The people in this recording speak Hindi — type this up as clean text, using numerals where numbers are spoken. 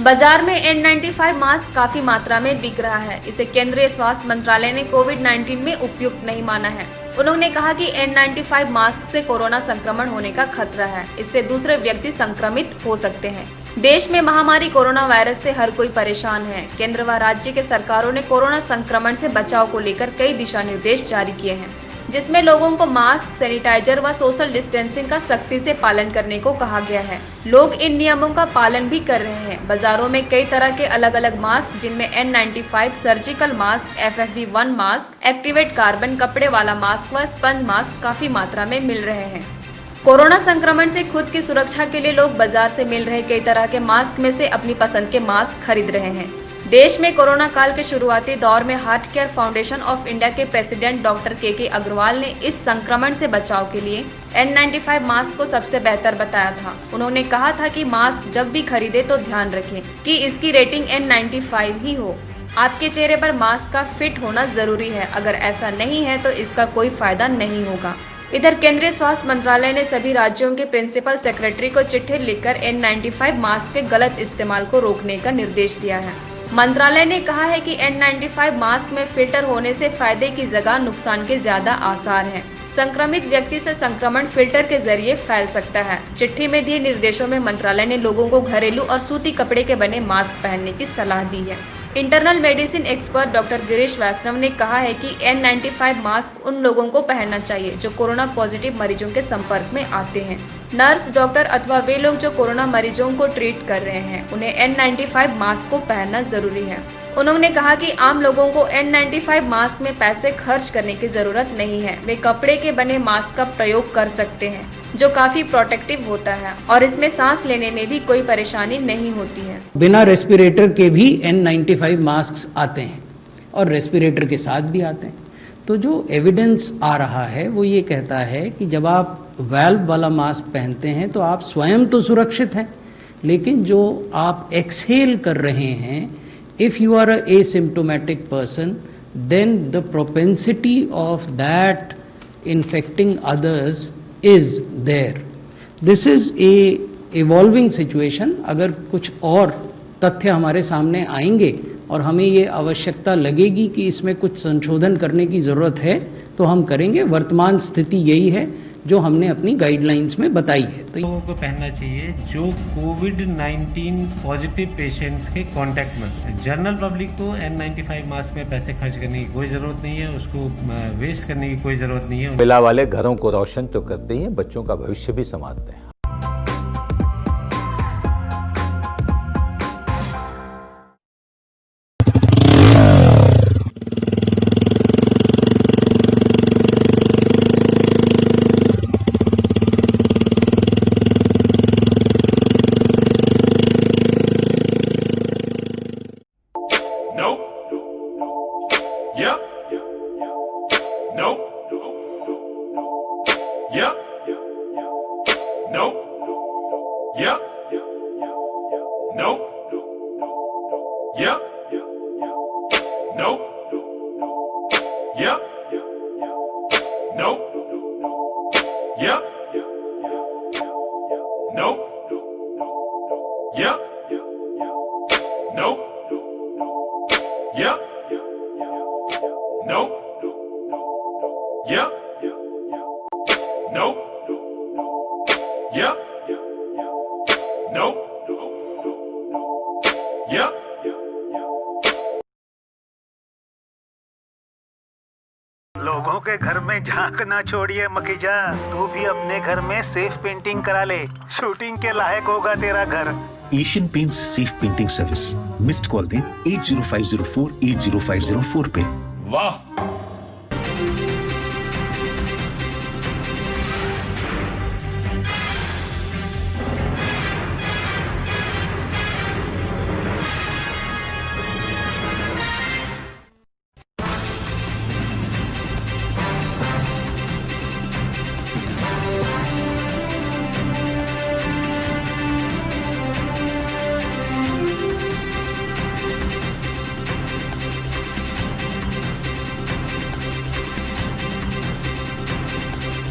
बाजार में N95 मास्क काफी मात्रा में बिक रहा है। इसे केंद्रीय स्वास्थ्य मंत्रालय ने कोविड-19 में उपयुक्त नहीं माना है। उन्होंने कहा कि N95 मास्क से कोरोना संक्रमण होने का खतरा है। इससे दूसरे व्यक्ति संक्रमित हो सकते हैं। देश में महामारी कोरोना वायरस से हर कोई परेशान है। केंद्र व राज्य के सरकारों ने कोरोना संक्रमण से बचाव को लेकर कई दिशा निर्देश जारी किए हैं, जिसमें लोगों को मास्क, सैनिटाइजर व सोशल डिस्टेंसिंग का सख्ती से पालन करने को कहा गया है। लोग इन नियमों का पालन भी कर रहे हैं। बाजारों में कई तरह के अलग अलग मास्क, जिनमें N95, surgical mask, FFP1 mask, activate carbon, कपड़े वाला मास्क व स्पंज मास्क काफी मात्रा में मिल रहे हैं। कोरोना संक्रमण से खुद की सुरक्षा के लिए लोग बाजार से मिल रहे कई तरह के मास्क में से अपनी पसंद के मास्क खरीद रहे हैं। देश में कोरोना काल के शुरुआती दौर में heart care foundation of India के प्रेसिडेंट डॉक्टर के अग्रवाल ने इस संक्रमण से बचाव के लिए N95 मास्क को सबसे बेहतर बताया था। उन्होंने कहा था कि मास्क जब भी खरीदे तो ध्यान रखें कि इसकी रेटिंग N95 ही हो। आपके चेहरे पर मास्क का फिट होना जरूरी है। अगर ऐसा नहीं है तो इसका कोई फायदा नहीं होगा। इधर केंद्रीय स्वास्थ्य मंत्रालय ने सभी राज्यों के प्रिंसिपल सेक्रेटरी को चिट्ठी लिखकर N95 मास्क के गलत इस्तेमाल को रोकने का निर्देश दिया है। मंत्रालय ने कहा है कि N95 मास्क में फिल्टर होने से फायदे की जगह नुकसान के ज्यादा आसार हैं। संक्रमित व्यक्ति से संक्रमण फिल्टर के जरिए फैल सकता है। चिट्ठी में दिए निर्देशों में मंत्रालय ने लोगों को घरेलू और सूती कपड़े के बने मास्क पहनने की सलाह दी है। Internal medicine expert doctor Girish Vaishnav ने कहा है कि N95 मास्क उन लोगों को पहनना चाहिए जो कोरोना पॉजिटिव मरीजों के संपर्क में आते हैं। नर्स, डॉक्टर अथवा वे लोग जो कोरोना मरीजों को ट्रीट कर रहे हैं, उन्हें N95 मास्क को पहनना जरूरी है। उन्होंने कहा कि आम लोगों को N95 मास्क में पैसे खर्च करने की जरूरत नहीं है। वे कपड़े के बने मास्क का प्रयोग कर सकते हैं, जो काफी प्रोटेक्टिव होता है और इसमें सांस लेने में भी कोई परेशानी नहीं होती है। बिना रेस्पिरेटर के भी N95 मास्क आते हैं और रेस्पिरेटर के साथ भी आते हैं। तो जो एविडेंस आ रहा है वो ये कहता है कि जब आप वैल्व वाला मास्क पहनते हैं तो आप स्वयं तो सुरक्षित हैं, लेकिन जो आप एक्सहेल कर रहे हैं, if you are a asymptomatic person, then the propensity of that infecting others is there. This is a evolving situation. अगर कुछ और तथ्य हमारे सामने आएंगे और हमें ये आवश्यकता लगेगी कि इसमें कुछ संशोधन करने की जरूरत है तो हम करेंगे। वर्तमान स्थिति यही है जो हमने अपनी गाइडलाइंस में बताई है। तो लोगों को पहनना चाहिए जो कोविड-19 पॉजिटिव पेशेंट्स के कांटेक्ट में। जनरल पब्लिक को N95 मास्क में पैसे खर्च करने की कोई ज़रूरत नहीं है, उसको वेस्ट करने की कोई ज़रूरत नहीं है। मिला वाले घरों को रोशन तो करते ही हैं, बच्चों का भविष्य भी संवारते हैं। लोगों के घर में झांक ना छोड़िए मखीजा, तू भी अपने घर में सेफ पेंटिंग करा ले। शूटिंग के लायक होगा तेरा घर। Asian paints safe painting service. Missed call दें 8050480504 पे। वाह।